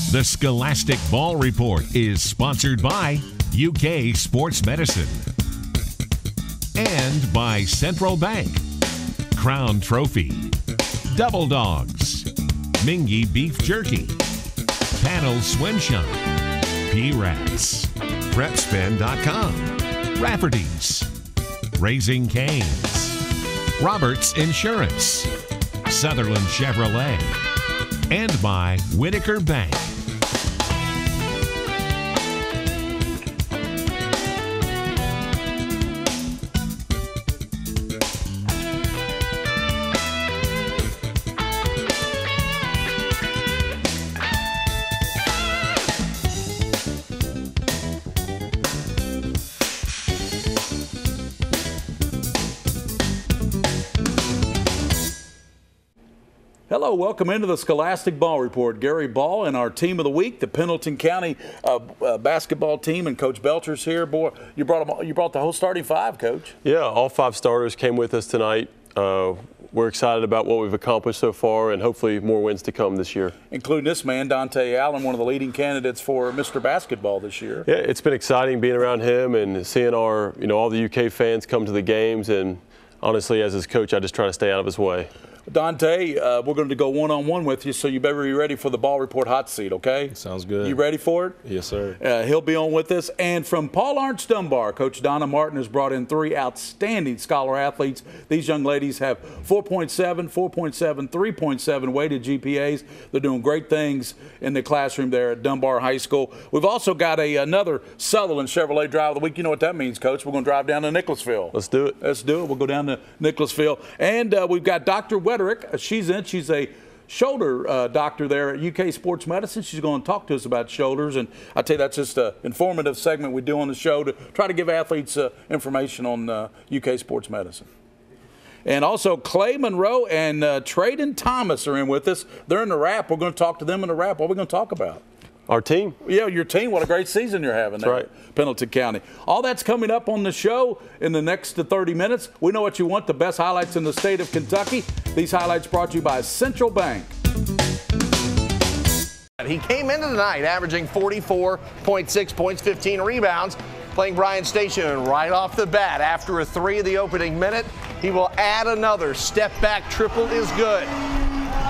The Scholastic Ball Report is sponsored by UK Sports Medicine and by Central Bank, Crown Trophy, Double Dogs, Mingy Beef Jerky, Panel Swim Shop, P-Rats, PrepSpin.com, Rafferty's, Raising Cane's, Roberts Insurance, Sutherland Chevrolet, and by Whitaker Bank. Hello, welcome into the Scholastic Ball Report. Gary Ball and our team of the week, the Pendleton County basketball team, and Coach Belcher's here. Boy, you brought the whole starting five, Coach. Yeah, all five starters came with us tonight. We're excited about what we've accomplished so far, and hopefully more wins to come this year. Including this man, Dontaie Allen, one of the leading candidates for Mr. Basketball this year. Yeah, it's been exciting being around him and seeing our, all the UK fans come to the games. And honestly, as his coach, I just try to stay out of his way. Dontaie, we're going to go one-on-one with you, so you better be ready for the Ball Report hot seat, okay? Sounds good. You ready for it? Yes, sir. He'll be on with us. And from Paul Arndt Dunbar, Coach Donna Martin has brought in three outstanding scholar athletes. These young ladies have 4.7, 4.7, 3.7 weighted GPAs. They're doing great things in the classroom there at Dunbar High School. We've also got another Sutherland Chevrolet Drive of the Week. You know what that means, Coach. We're going to drive down to Nicholasville. Let's do it. Let's do it. We'll go down to Nicholasville. And we've got Dr. Wederick. She's a shoulder doctor there at UK Sports Medicine. She's going to talk to us about shoulders, and I tell you, that's just an informative segment we do on the show to try to give athletes information on UK Sports Medicine. And also Clay Monroe and Traden Thomas are in with us. They're in the wrap. We're going to talk to them in the wrap. What are we going to talk about? Our team. Yeah, your team. What a great season you're having there. That's right. Pendleton County. All that's coming up on the show in the next 30 minutes. We know what you want, the best highlights in the state of Kentucky. These highlights brought to you by Central Bank. He came into the night averaging 44.6 points, 15 rebounds, playing Bryan Station, and right off the bat, after a three of the opening minute, he will add another. Step back triple is good.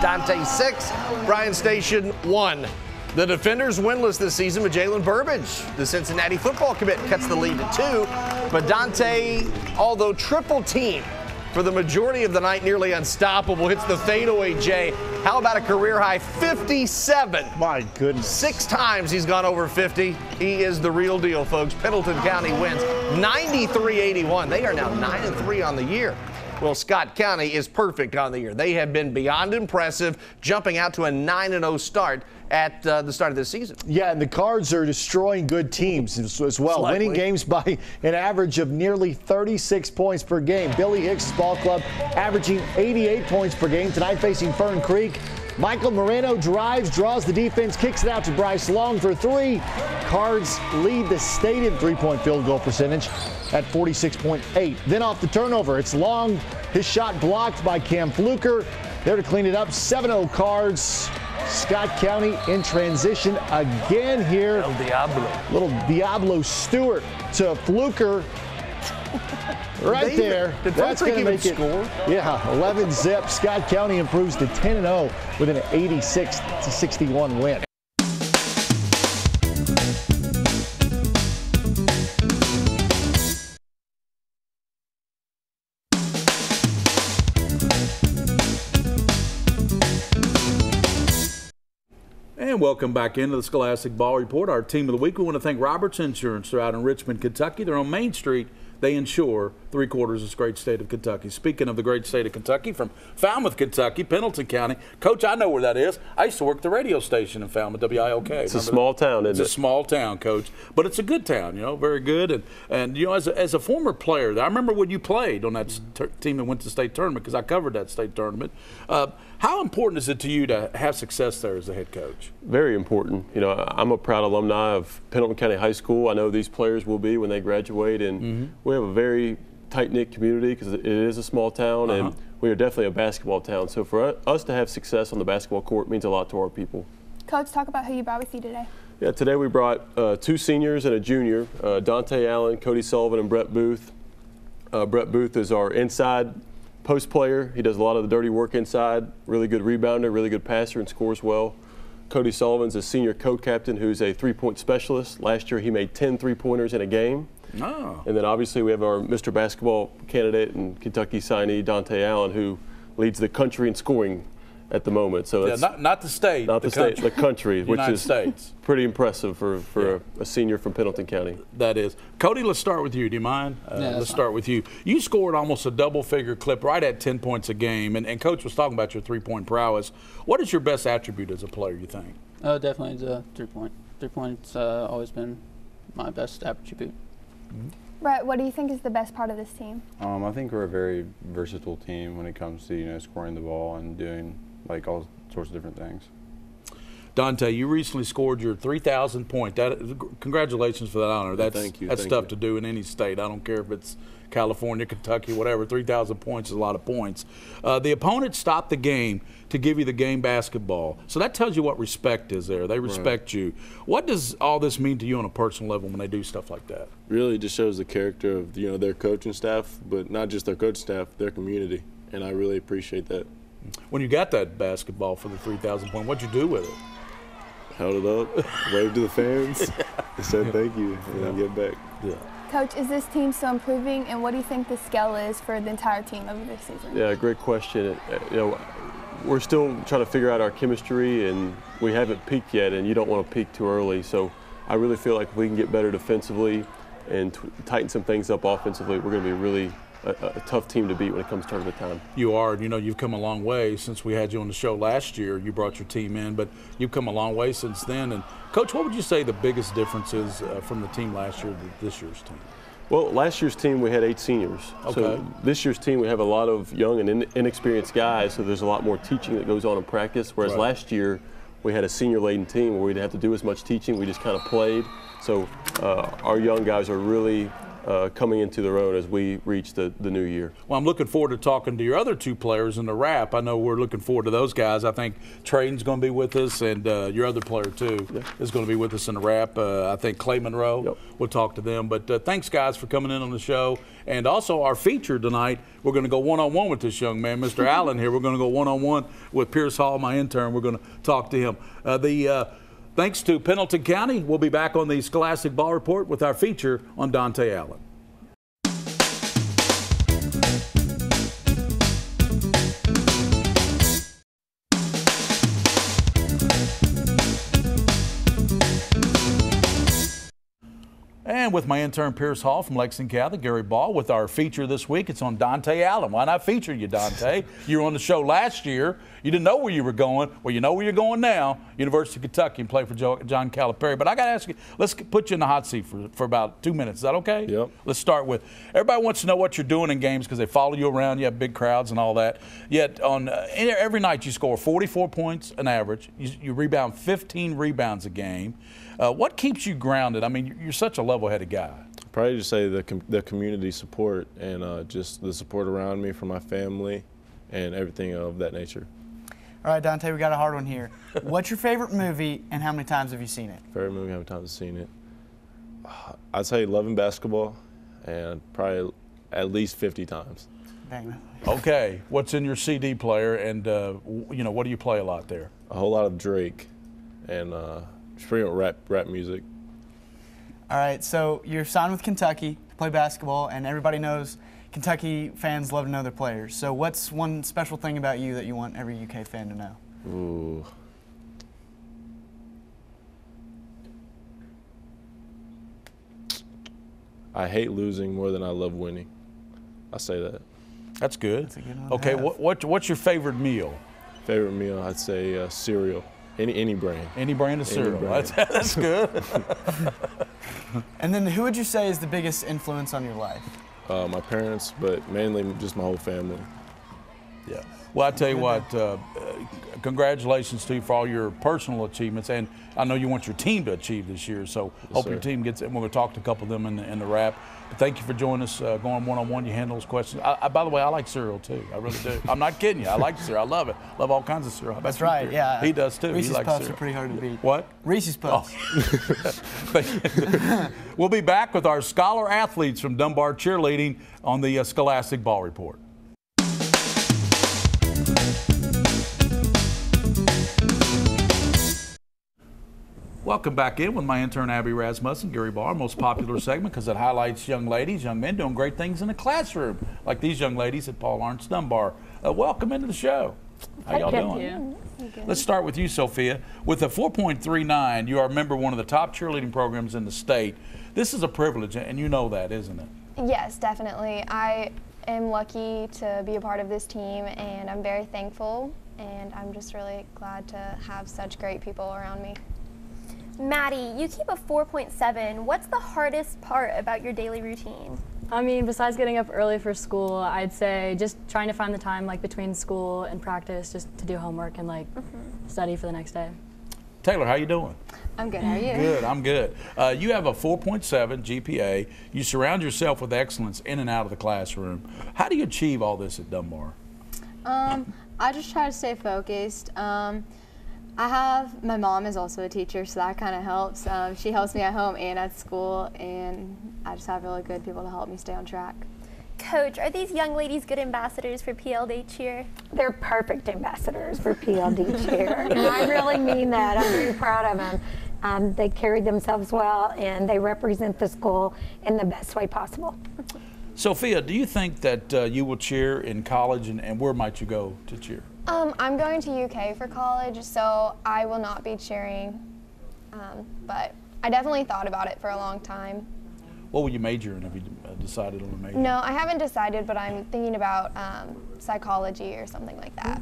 Dontaie 6, Bryan Station 1. The defenders winless this season with Jalen Burbage. The Cincinnati football commit cuts the lead to 2. But Dontaie, although triple team for the majority of the night, nearly unstoppable, hits the fadeaway J. How about a career high 57? My goodness. 6 times he's gone over 50. He is the real deal, folks. Pendleton County wins 93-81. They are now 9-3 on the year. Well, Scott County is perfect on the year. They have been beyond impressive, jumping out to a 9-0 start at the start of this season. Yeah, and the Cards are destroying good teams as well, Slightly. winning games by an average of nearly 36 points per game. Billy Hicks' ball club averaging 88 points per game tonight, facing Fern Creek. Michael Moreno drives, draws the defense, kicks it out to Bryce Long for 3. Cards lead the state in three-point field goal percentage at 46.8. Then off the turnover, it's Long. His shot blocked by Cam Fluker. There to clean it up, 7-0 Cards. Scott County in transition again here. El Diablo. Little Diablo Stewart to Fluker. Right there. Did That's going to make it score? Yeah, 11 zip. Scott County improves to 10-0 with an 86-61 win. And welcome back into the Scholastic Ball Report, our team of the week. We want to thank Roberts Insurance. They're out in Richmond, Kentucky. They're on Main Street. They insure 3/4 of this great state of Kentucky. Speaking of the great state of Kentucky, from Falmouth, Kentucky, Pendleton County. Coach, I know where that is. I used to work the radio station in Falmouth, WIOK. It's a small town, isn't it? It's a small town, Coach. But it's a good town, very good. And as a former player, I remember when you played on that team that went to the state tournament, because I covered that state tournament. How important is it to you to have success there as a head coach? Very important. I'm a proud alumni of Pendleton County High School. I know these players will be when they graduate, and we have a very tight-knit community because it is a small town, and we are definitely a basketball town. So for us to have success on the basketball court means a lot to our people. Coach, talk about who you brought with you today. Yeah, today we brought 2 seniors and a junior, Dontaie Allen, Cody Sullivan, and Brett Booth. Brett Booth is our inside post player. He does a lot of the dirty work inside, really good rebounder, really good passer, and scores well. Cody Sullivan's a senior co-captain who's a three-point specialist. Last year he made 10 three-pointers in a game. Oh. And then obviously we have our Mr. Basketball candidate and Kentucky signee, Dontaie Allen, who leads the country in scoring at the moment. So that's not the state, not the state, the country, which United is States. Pretty impressive for a senior from Pendleton County. That is. Cody, let's start with you. Do you mind? Let's start with you. You scored almost a double-figure clip, right at 10 points a game, and Coach was talking about your three-point prowess. What is your best attribute as a player, you think? Definitely the three-point. Three-point's always been my best attribute. Mm-hmm. Brett, what do you think is the best part of this team? I think we're a very versatile team when it comes to scoring the ball and doing all sorts of different things. Dontaie, you recently scored your 3,000th point. Congratulations for that honor. Thank you. That's tough to do in any state. I don't care if it's California, Kentucky, whatever. 3,000 points is a lot of points. The opponent stopped the game to give you the game basketball. So that tells you what respect is there. They respect you. What does all this mean to you on a personal level when they do stuff like that? Really just shows the character of their coaching staff, but not just their coaching staff, their community. And I really appreciate that. When you got that basketball for the 3,000 point, what'd you do with it? Held it up, waved to the fans, and said thank you, and then get back. Yeah. Coach, is this team still improving, and what do you think the scale is for the entire team over this season? Yeah, great question. We're still trying to figure out our chemistry, and we haven't peaked yet, and you don't want to peak too early. So I really feel like if we can get better defensively and tighten some things up offensively, we're going to be really a tough team to beat when it comes to tournament time. You are. You've come a long way since we had you on the show last year. You brought your team in, but you've come a long way since then. And, Coach, what would you say the biggest difference is from the team last year to this year's team? Well, last year's team we had 8 seniors. Okay. So this year's team we have a lot of young and inexperienced guys, so there's a lot more teaching that goes on in practice, whereas last year we had a senior-laden team where we didn't have to do as much teaching. We just kind of played. So our young guys are really coming into their own as we reach the new year. Well, I'm looking forward to talking to your other 2 players in the wrap. I know we're looking forward to those guys. I think Trayton's going to be with us, and your other player, too, is going to be with us in the wrap. I think Clay Monroe, we'll talk to them. But thanks, guys, for coming in on the show. And also our feature tonight, we're going to go one-on-one with this young man, Mr. Allen here. We're going to go one-on-one with Pierce Hall, my intern. We're going to talk to him. Thanks to Pendleton County. We'll be back on the Scholastic Ball Report with our feature on Dontaie Allen. And with my intern Pierce Hall from Lexington Catholic, Gary Ball, with our feature this week. It's on Dontaie Allen. Why not feature you, Dontaie? You were on the show last year. You didn't know where you were going. Well, you know where you're going now, University of Kentucky, and play for John Calipari. But I got to ask you, let's put you in the hot seat for about 2 minutes. Is that okay? Yep. Let's start with, everybody wants to know what you're doing in games because they follow you around. You have big crowds and all that. Yet on every night you score 44 points an average. You rebound 15 rebounds a game. What keeps you grounded? I mean, you're such a level-headed guy. Probably just say the community support and just the support around me from my family and everything of that nature. All right, Dontaie, we got a hard one here. What's your favorite movie and how many times have you seen it? Favorite movie, how many times I've seen it? I'd say Loving Basketball, and probably at least 50 times. Dang. Okay, what's in your CD player, and what do you play a lot there? A whole lot of Drake, and pretty much rap music. All right, so you're signed with Kentucky to play basketball, and everybody knows Kentucky fans love to know their players. So what's one special thing about you that you want every UK fan to know? Ooh. I hate losing more than I love winning. I say that. That's good. That's a good one. Okay, what's your favorite meal? Favorite meal, I'd say cereal. Any brand. Any brand of cereal. Brand. That's good. And then who would you say is the biggest influence on your life? My parents, but mainly just my whole family. Yeah. Well, I tell you what, congratulations to you for all your personal achievements, and I know you want your team to achieve this year, so hope your team gets it. We're going to talk to a couple of them in the wrap. But thank you for joining us, going one-on-one. You handle those questions. By the way, I like cereal too. I really do. I'm not kidding you. I like cereal. I love it. Love all kinds of cereal. How about That's right. Yeah. He does too. Reese's he likes Puffs cereal. are pretty hard to beat. What? Reese's Puffs. Oh. We'll be back with our scholar athletes from Dunbar Cheerleading on the Scholastic Ball Report. Welcome back in with my intern Abby Rasmussen, Gary Barr, most popular segment because it highlights young ladies, young men doing great things in the classroom, like these young ladies at Paul Lawrence Dunbar. Welcome into the show. How y'all doing? Let's start with you, Sophia. With a 4.39, you are a member of one of the top cheerleading programs in the state. This is a privilege, and you know that, isn't it? Yes, definitely. I am lucky to be a part of this team, and I'm very thankful, and I'm just really glad to have such great people around me. Maddie, you keep a 4.7. What's the hardest part about your daily routine? I mean, besides getting up early for school, I'd say just trying to find the time like between school and practice just to do homework and like study for the next day. Taylor, how you doing? I'm good. How are you? Good. I'm good. You have a 4.7 GPA. You surround yourself with excellence in and out of the classroom. How do you achieve all this at Dunbar? I just try to stay focused. My mom is also a teacher, so that kind of helps. She helps me at home and at school, and I just have really good people to help me stay on track. Coach, are these young ladies good ambassadors for PLD cheer? They're perfect ambassadors for PLD cheer, and I really mean that. I'm very proud of them. They carry themselves well, and they represent the school in the best way possible. Sophia, do you think that you will cheer in college, and where might you go to cheer? I'm going to UK for college, so I will not be cheering, but I definitely thought about it for a long time. What will you major in? Have you decided on a major? No, I haven't decided, but I'm thinking about psychology or something like that.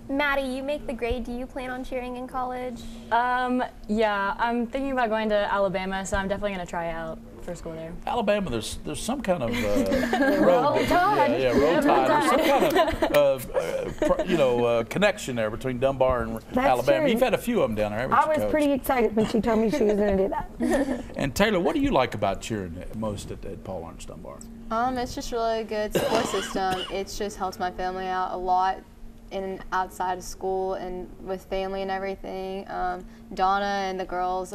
Maddie, you make the grade. Do you plan on cheering in college? Yeah, I'm thinking about going to Alabama, so I'm definitely going to try out for school there. Alabama, there's some kind of Roll Tide. road tide. There's some kind of connection there between Dunbar and Alabama. True. You've had a few of them down there, haven't you, I was Coach? pretty excited when she told me she was going to do that. And Taylor, what do you like about cheering most at Paul Lawrence Dunbar? It's just really good support system. It just helps my family out a lot in and outside of school and with family and everything. Donna and the girls,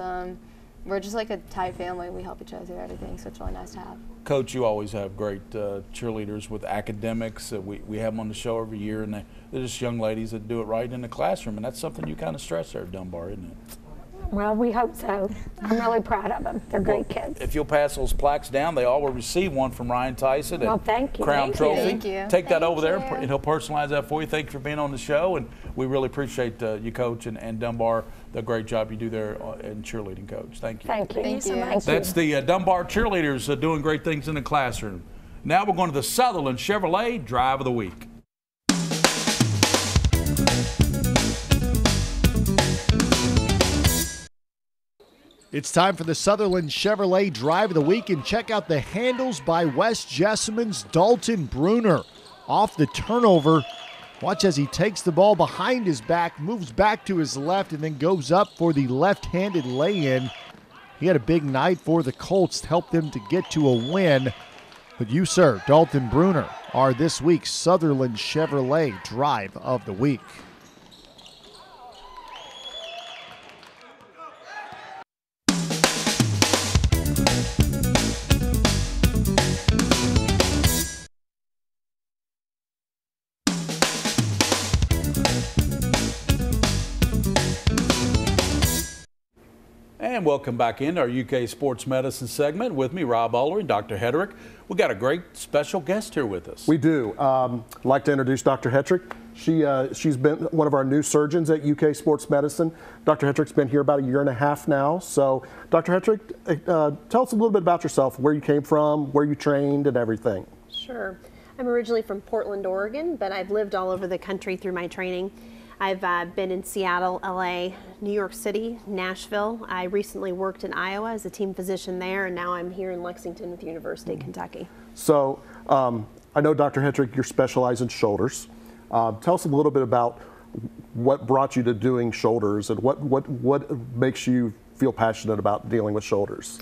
we're just like a tight family. We help each other through everything, so it's really nice to have. Coach, you always have great cheerleaders with academics. We have them on the show every year, and they're just young ladies that do it right in the classroom, and that's something you kind of stress there at Dunbar, isn't it? Well, we hope so. I'm really proud of them. They're great kids. If you'll pass those plaques down, they all will receive one from Ryan Tyson. Well, thank you. Crown Trophy. Thank you. Take that over there, and he'll personalize that for you. Thank you for being on the show, and we really appreciate you, Coach, and Dunbar, the great job you do there in cheerleading, Coach. Thank you. Thank you. Thank you. That's the Dunbar cheerleaders doing great things in the classroom. Now we're going to the Sutherland Chevrolet Drive of the Week. It's time for the Sutherland Chevrolet Drive of the Week, and check out the handles by West Jessamyn's Dalton Bruner. Off the turnover, watch as he takes the ball behind his back, moves back to his left, and then goes up for the left-handed lay-in. He had a big night for the Colts to help them to get to a win. But you, sir, Dalton Bruner, are this week's Sutherland Chevrolet Drive of the Week. And welcome back into our UK Sports Medicine segment. With me, Rob Uller and Dr. Hedrick. We've got a great special guest here with us. We do. I'd like to introduce Dr. Hedrick. She's been one of our new surgeons at UK Sports Medicine. Dr. Hedrick's been here about a year and a half now. So, Dr. Hedrick, tell us a little bit about yourself, where you came from, where you trained, and everything. Sure. I'm originally from Portland, Oregon, but I've lived all over the country through my training. I've been in Seattle, LA, New York City, Nashville. I recently worked in Iowa as a team physician there, and now I'm here in Lexington with the University of Kentucky. So I know, Dr. Hedrick, you're specialized in shoulders. Tell us a little bit about what brought you to doing shoulders, and what makes you feel passionate about dealing with shoulders?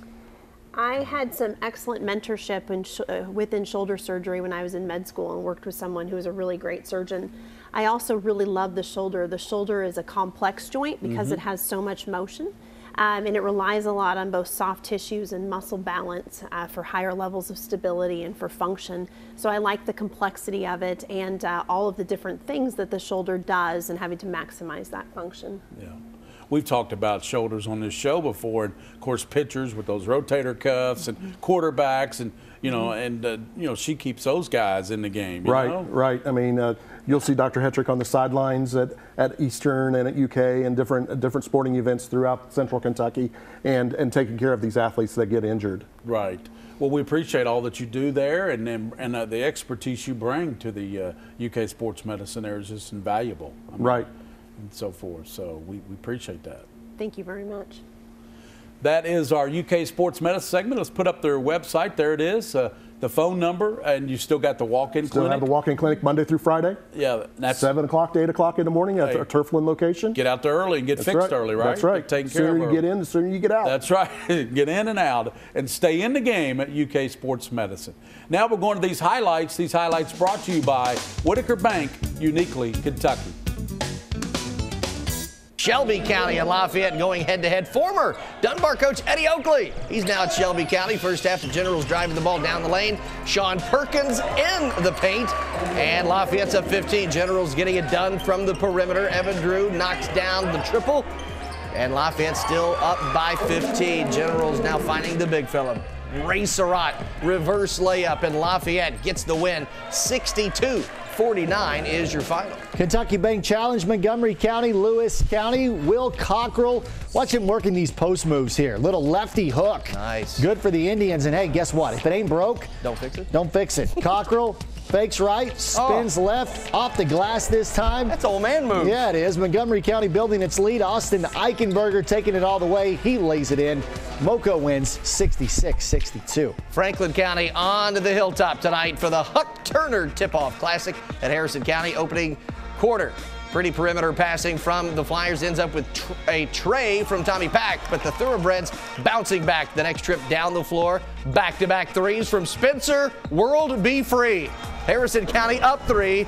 I had some excellent mentorship within shoulder surgery when I was in med school and worked with someone who was a really great surgeon. I also really love the shoulder. The shoulder is a complex joint because it has so much motion. And it relies a lot on both soft tissues and muscle balance for higher levels of stability and for function. So I like the complexity of it and all of the different things that the shoulder does and having to maximize that function. Yeah. We've talked about shoulders on this show before, and of course pitchers with those rotator cuffs and quarterbacks, and she keeps those guys in the game. Right. I mean, you'll see Dr. Hetrick on the sidelines at Eastern and at UK and different sporting events throughout Central Kentucky, and taking care of these athletes that get injured. Right. Well, we appreciate all that you do there, and the expertise you bring to the UK sports medicine there is just invaluable. Right. And so forth. So we appreciate that. Thank you very much. That is our UK Sports Medicine segment. Let's put up their website. There it is. The phone number, and you still got the walk-in clinic. Still have the walk-in clinic Monday through Friday. Yeah, that's 7 o'clock to 8 o'clock in the morning at our Turfland location. Get out there early and get fixed early, right? That's right. Taking The sooner care of you get in, the sooner you get out. That's right. Get in and out, and stay in the game at UK Sports Medicine. Now we're going to these highlights. These highlights brought to you by Whitaker Bank, uniquely Kentucky. Shelby County and Lafayette going head-to-head. Former Dunbar coach Eddie Oakley. He's now at Shelby County. First half, the Generals driving the ball down the lane. Sean Perkins in the paint. And Lafayette's up 15. Generals getting it done from the perimeter. Evan Drew knocks down the triple. And Lafayette still up by 15. Generals now finding the big fella. Ray Surratt, reverse layup, and Lafayette gets the win. 62-49 is your final. Kentucky Bank Challenge, Montgomery County, Lewis County. Will Cockrell, watch him working these post moves here. Little lefty hook. Nice. Good for the Indians. And hey, guess what? If it ain't broke, don't fix it. Don't fix it. Cockrell fakes right, spins left, off the glass this time. That's old man move. Yeah, it is. Montgomery County building its lead. Austin Eichenberger taking it all the way. He lays it in. Moco wins 66-62. Franklin County on to the hilltop tonight for the Huck Turner Tip-Off Classic at Harrison County opening quarter. Pretty perimeter passing from the Flyers ends up with a tray from Tommy Pack, but the Thoroughbreds bouncing back the next trip down the floor. Back-to-back threes from Spencer. World be free. Harrison County up 3.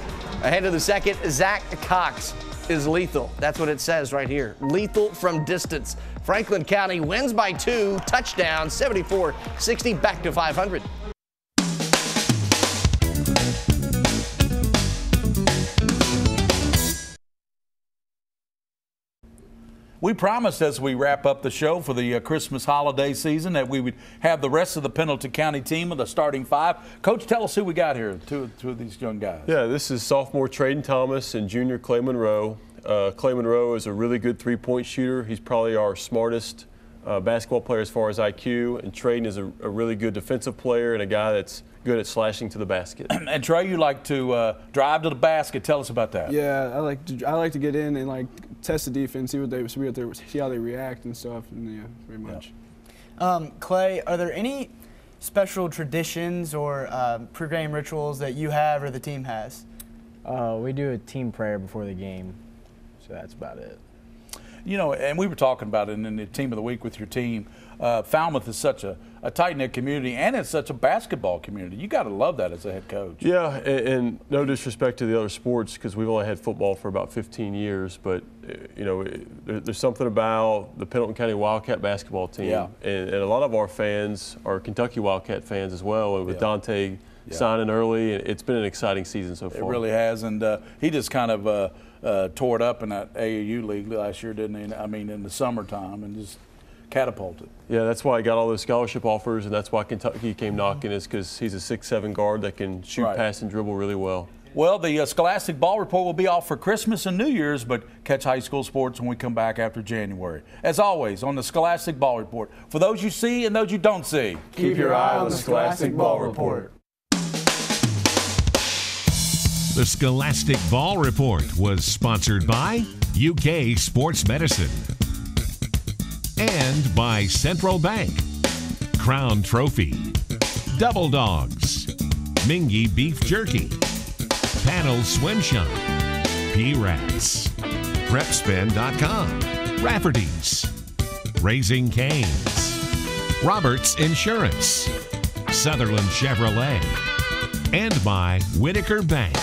Ahead of the second, Zach Cox is lethal. That's what it says right here. Lethal from distance. Franklin County wins by 2. Touchdown, 74-60, back to 500. We promised as we wrap up the show for the Christmas holiday season that we would have the rest of the Pendleton County team of the starting 5. Coach, tell us who we got here, two of these young guys. Yeah, this is sophomore Traden Thomas and junior Clay Monroe. Clay Monroe is a really good three-point shooter. He's probably our smartest basketball player as far as IQ, and Traden is a really good defensive player and a guy that's good at slashing to the basket. And Trey, you like to drive to the basket. Tell us about that. Yeah, I like to get in and test the defense, see how they react and stuff. And yeah, very much. Clay, are there any special traditions or pregame rituals that you have or the team has? We do a team prayer before the game, so that's about it. You know, and we were talking about it in the team of the week with your team. Falmouth is such a tight-knit community, and it's such a basketball community. You got to love that as a head coach. Yeah, and no disrespect to the other sports because we've only had football for about 15 years, but you know, there's something about the Pendleton County Wildcat basketball team, yeah. and a lot of our fans are Kentucky Wildcat fans as well. And with Dontaie signing early, it's been an exciting season so far. It really has, and he just kind of tore it up in that AAU league last year, didn't he? I mean, in the summertime, and just catapulted. Yeah, that's why he got all those scholarship offers, and that's why Kentucky came knocking, is because he's a 6'7" guard that can shoot, pass, and dribble really well. Well, the Scholastic Ball Report will be off for Christmas and New Year's, but catch high school sports when we come back after January. As always, on the Scholastic Ball Report, for those you see and those you don't see, keep your eye on the Scholastic Ball Report. The Scholastic Ball Report was sponsored by UK Sports Medicine and by Central Bank, Crown Trophy, Double Dogs, Mingy Beef Jerky, Panel Swim Shop, P-Rats. PrepSpin.com, Rafferty's, Raising Cane's, Roberts Insurance, Sutherland Chevrolet, and by Whitaker Bank.